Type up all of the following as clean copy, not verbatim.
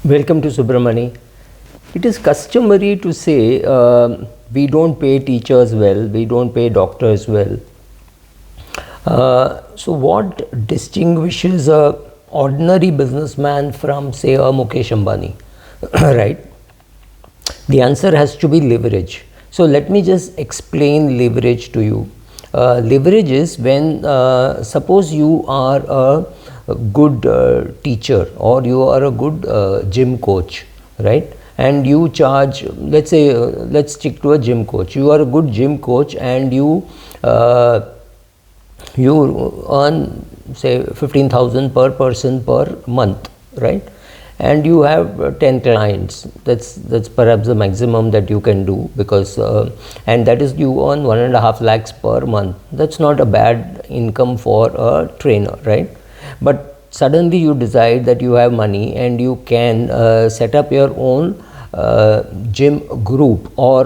Welcome to Subramani. It is customary to say we don't pay teachers well, we don't pay doctors well. So what distinguishes a ordinary businessman from, say, a Mukesh Ambani, right? The answer has to be leverage. So let me just explain leverage to you. Leverage is when, suppose you are a good teacher or you are a good gym coach, right? And you charge, let's say, let's stick to a gym coach. You are a good gym coach and you earn, say, 15,000 per person per month, right? And you have 10 clients. That's perhaps the maximum that you can do, because and that is, you earn 1.5 lakhs per month. That's not a bad income for a trainer, right? But suddenly you decide that you have money and you can set up your own gym group, or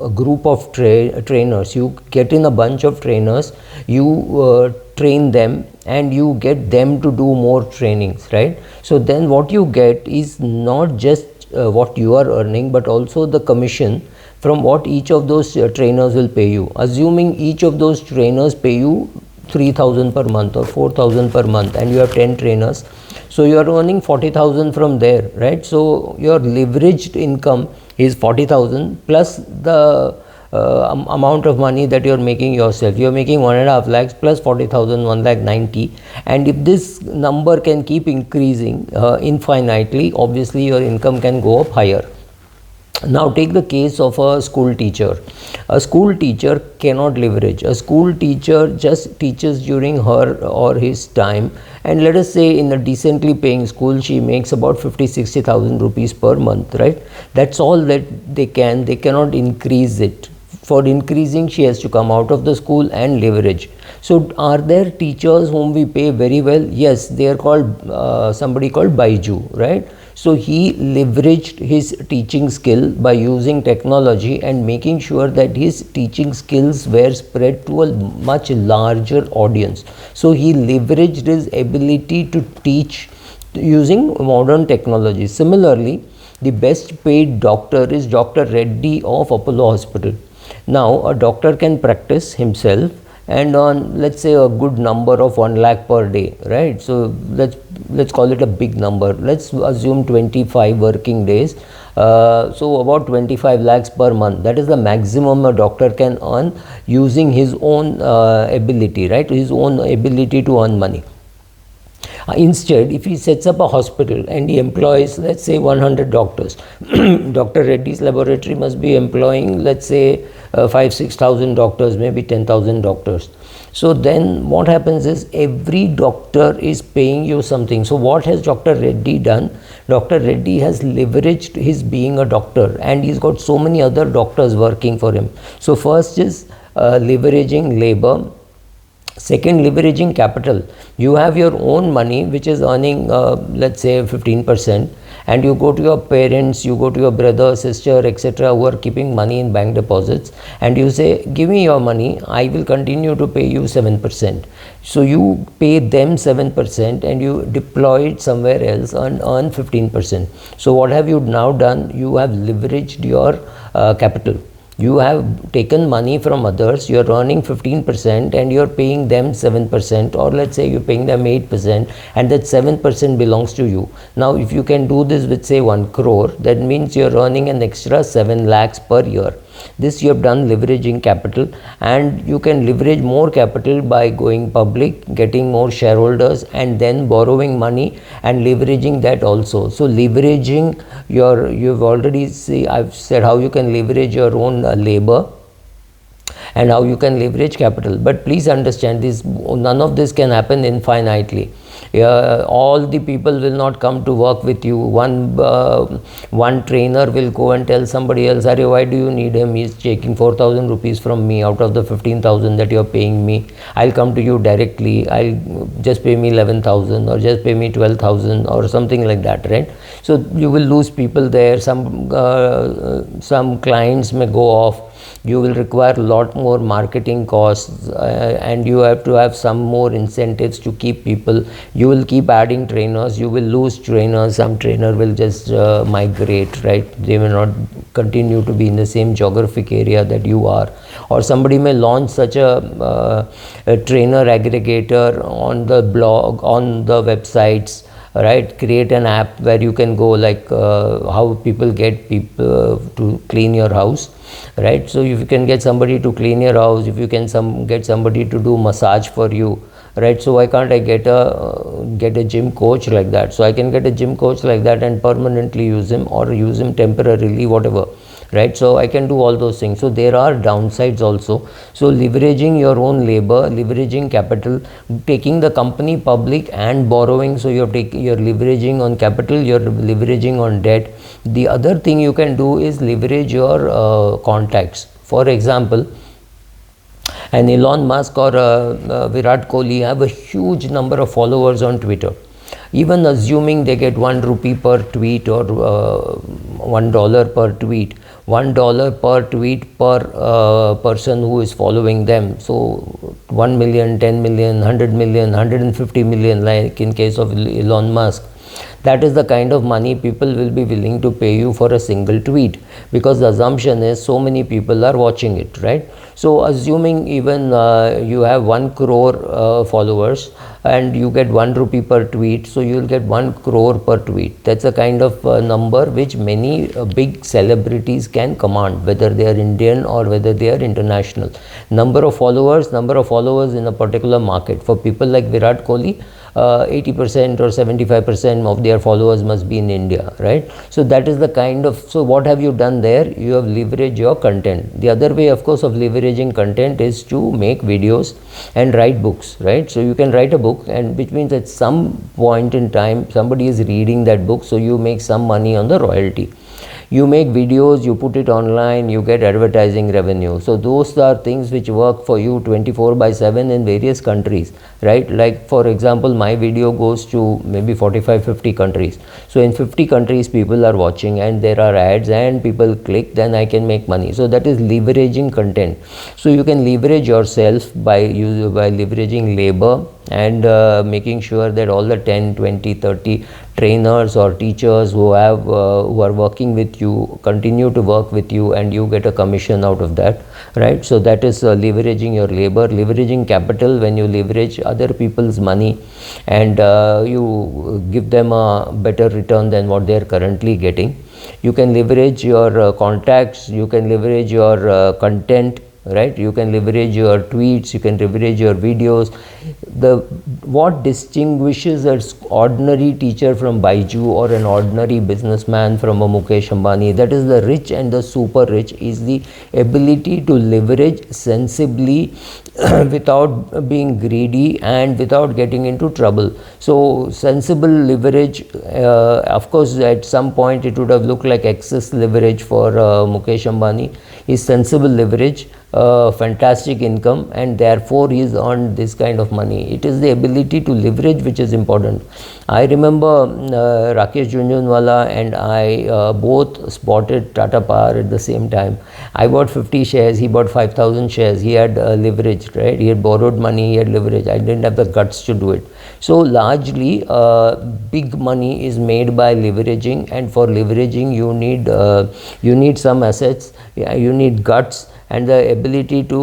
a group of trainers. You get in a bunch of trainers, you train them and you get them to do more trainings, right? So then what you get is not just what you are earning, but also the commission from what each of those trainers will pay you. Assuming each of those trainers pay you 3,000 per month or 4,000 per month, and you have 10 trainers, so you are earning 40,000 from there, right? So your leveraged income is 40,000 plus the amount of money that you are making yourself. You are making 1.5 lakhs plus 40,000, 1,90,000, and if this number can keep increasing infinitely, obviously your income can go up higher. Now take the case of a school teacher. A school teacher cannot leverage. A school teacher just teaches during her or his time, and let us say in a decently paying school she makes about 50,000-60,000 rupees per month, right? That's all that they cannot increase it. For increasing, she has to come out of the school and leverage. So are there teachers whom we pay very well? Yes, they are called somebody called Baiju, right? So he leveraged his teaching skill by using technology and making sure that his teaching skills were spread to a much larger audience. So he leveraged his ability to teach using modern technology. Similarly, the best paid doctor is Dr. Reddy of Apollo Hospital. Now a doctor can practice himself and on, let's say, a good number of 1 lakh per day, right? So let's call it a big number. Let's assume 25 working days. So about 25 lakhs per month. That is the maximum a doctor can earn using his own ability, right? His own ability to earn money. Instead, if he sets up a hospital and he employs, let's say, 100 doctors, Dr. Reddy's laboratory must be employing, let's say, 5,000-6,000 doctors, maybe 10,000 doctors. So then what happens is every doctor is paying you something. So what has Dr. Reddy done? Dr. Reddy has leveraged his being a doctor, and he's got so many other doctors working for him. So first is leveraging labor. Second, leveraging capital. You have your own money which is earning let's say 15%, and you go to your parents, you go to your brother, sister, etc., who are keeping money in bank deposits, and you say, give me your money, I will continue to pay you 7%. So you pay them 7% and you deploy it somewhere else and earn 15%. So what have you now done? You have leveraged your capital. You have taken money from others, you are earning 15% and you are paying them 7%, or let's say you're paying them 8%, and that 7% belongs to you. Now if you can do this with, say, 1 crore, that means you're earning an extra 7 lakhs per year. This you have done leveraging capital, and you can leverage more capital by going public, getting more shareholders, and then borrowing money and leveraging that also. So leveraging you've already see, I've said how you can leverage your own labor and how you can leverage capital. But please understand this, none of this can happen infinitely. All the people will not come to work with you. One trainer will go and tell somebody else, Arey, why do you need him? He's taking 4,000 rupees from me out of the 15,000 that you're paying me. I'll come to you directly. I'll just pay me 11,000 or just pay me 12,000 or something like that, right? So you will lose people there. Some clients may go off. you will require a lot more marketing costs, and you have to have some more incentives to keep people. You will keep adding trainers, you will lose trainers, some trainer will just migrate, right? They may not continue to be in the same geographic area that you are, or somebody may launch such a trainer aggregator on the blog, on the websites, right? Create an app where you can go, like how people get people to clean your house, right? So if you can get somebody to clean your house, if you can get somebody to do massage for you, right? So why can't I get a gym coach like that? So I can get a gym coach like that and permanently use him, or use him temporarily, whatever, right? So I can do all those things. So there are downsides also. So leveraging your own labor, leveraging capital, taking the company public and borrowing. So you're leveraging on capital, you're leveraging on debt. The other thing you can do is leverage your contacts. For example, an Elon Musk or Virat Kohli have a huge number of followers on Twitter. Even assuming they get 1 rupee per tweet, or $1 per tweet, $1 per tweet per person who is following them. So 1 million, 10 million, 100 million, 150 million, like in case of Elon Musk. That is the kind of money people will be willing to pay you for a single tweet, because the assumption is so many people are watching it, right? So assuming even you have 1 crore followers and you get 1 rupee per tweet, so you will get 1 crore per tweet. That's a kind of number which many big celebrities can command, whether they are Indian or whether they are international. Number of followers in a particular market. For people like Virat Kohli, 80% or 75% of their followers must be in India, right? So that is the kind of, so what have you done there? You have leveraged your content. The other way, of course, of leveraging content is to make videos and write books, right? So you can write a book, and which means at some point in time somebody is reading that book, so you make some money on the royalty. You make videos, you put it online, you get advertising revenue. So those are things which work for you 24/7 in various countries, right? Like for example, my video goes to maybe 45-50 countries. So in 50 countries people are watching, and there are ads and people click, then I can make money. So that is leveraging content. So you can leverage yourself by leveraging labor, and making sure that all the 10, 20, 30 trainers or teachers who are working with you continue to work with you, and you get a commission out of that, right? So that is leveraging your labor. Leveraging capital, when you leverage other people's money and you give them a better return than what they are currently getting. You can leverage your contacts, you can leverage your content, right? You can leverage your tweets, you can leverage your videos. What distinguishes an ordinary teacher from Baiju, or an ordinary businessman from a Mukesh Ambani, that is the rich and the super rich, is the ability to leverage sensibly without being greedy and without getting into trouble. So sensible leverage, of course at some point it would have looked like excess leverage for Mukesh Ambani, is sensible leverage, fantastic income, and therefore he is earned this kind of money. It is the ability to leverage which is important. I remember Rakesh Jhunjhunwala and I both spotted Tata Power at the same time. I bought 50 shares, he bought 5,000 shares. He had leverage, right? He had borrowed money, he had leverage. I didn't have the guts to do it. So largely big money is made by leveraging, and for leveraging you need some assets, you need guts, and the ability to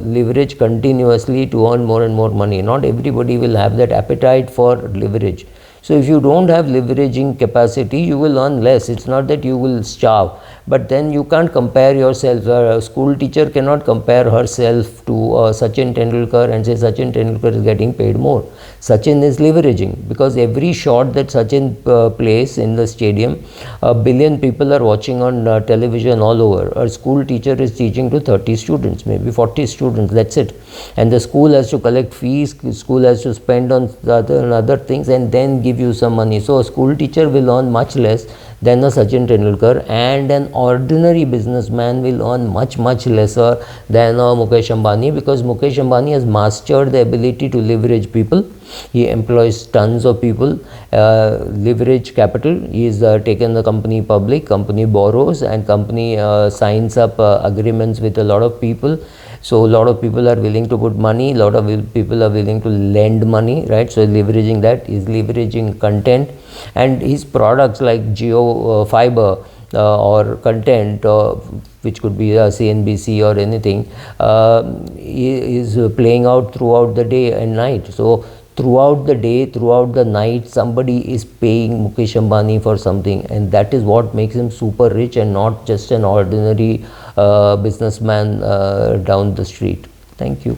leverage continuously to earn more and more money. Not everybody will have that appetite for leverage. So if you don't have leveraging capacity, you will earn less. It's not that you will starve, but then you can't compare yourself. A school teacher cannot compare herself to Sachin Tendulkar and say Sachin Tendulkar is getting paid more. Sachin is leveraging, because every shot that Sachin plays in the stadium, 1 billion people are watching on television all over. A school teacher is teaching to 30 students, maybe 40 students, that's it. And the school has to collect fees, school has to spend on other things, and then give you some money. So a school teacher will earn much less than a Sachin Tendulkar, and an ordinary businessman will earn much lesser than a Mukesh Ambani, because Mukesh Ambani has mastered the ability to leverage people. He employs tons of people, leverage capital. He has taken the company public, company borrows, and company signs up agreements with a lot of people. So a lot of people are willing to put money, a lot of people are willing to lend money, right? So leveraging that, is leveraging content, and his products like Geo Fiber or content, which could be CNBC or anything, is playing out throughout the day and night. So throughout the day, throughout the night, somebody is paying Mukesh Ambani for something, and that is what makes him super rich and not just an ordinary businessman down the street. Thank you.